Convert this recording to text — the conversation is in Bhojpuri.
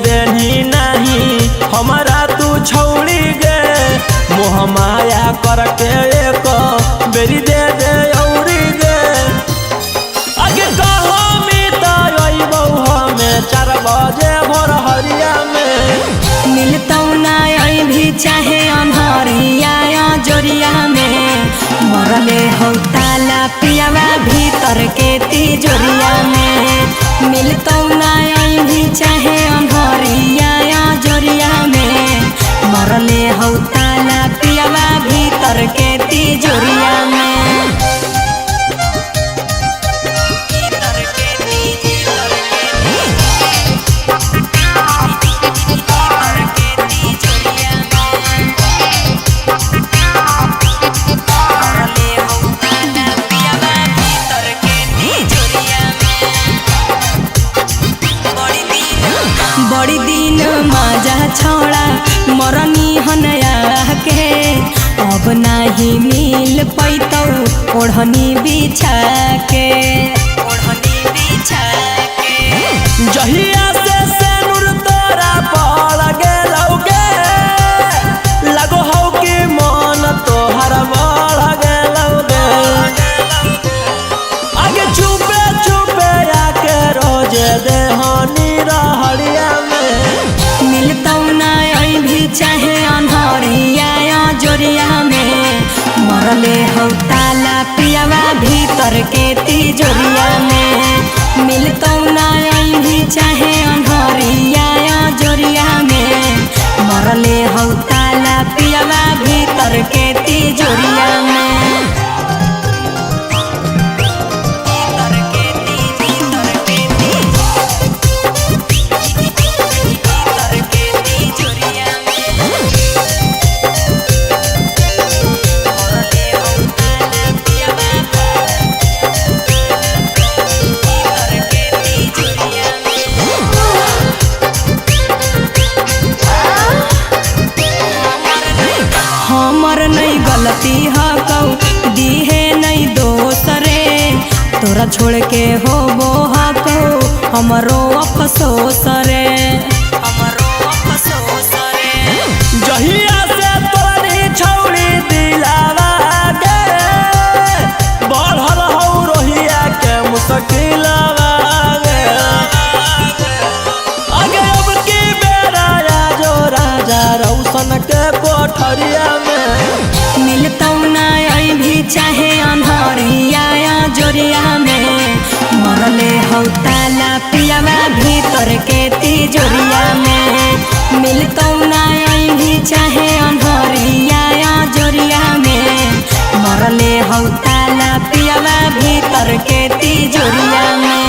देनी नहीं हमारा तू छौड़ी गे मोह माया करके एक बेरी दे दे औरी गे आगे कहो मिता अइबौ हमें 4 बजे भोर हरिया में मिलतौ ना भी चाहे अन्हरिया जोरिया में मरले हो ताला पियावा भीतर के तिजोरिया में मिलतौ ना भी चाहे अन्हरिया जोरिया में मरले हो ताला पियावा भीतर के तिजोरिया में बड़ी दिन माजा छोड़ा मरनी हनया के अब नहीं मिल पैतौ ओढ़नी बिछा के जहिया से सेनुर तोरा पड़ गेलौ गे लगो हौ कि मन तोहर बढ़ गेलौ गे आगे चुपे चुपे आके रोजे देहनी रहरिया मिलतौ ना भी चाहे अन्हरिया जोरिया में मरले हो ताला पियावा भीतर के तिजोरिया में मिलतौ ना भी चाहे अन्हरिया जोरिया में मरले हो ताला पियावा भीतर के तिजोरिया में हमर नहीं गलती हकौ दीहे नहीं दोसरे तोरा छोड़ के होबो हकौ हमरो अफसोस रे जहिया से तोरी छौड़ी दिलावा गे बढ़ल हौ रोहिया के मुश्किलवा गे आगे अब की बेरा जो राजा रौशन के कोठरिया मिलतौ ना भी चाहे अन्हरिया जोरिया में मरले हो ताला पियावा भीतर के तिजोरिया में मिलतौ ना भी चाहे अन्हरिया जोरिया में मरले हो ताला पियावा भीतर के तिजोरिया में।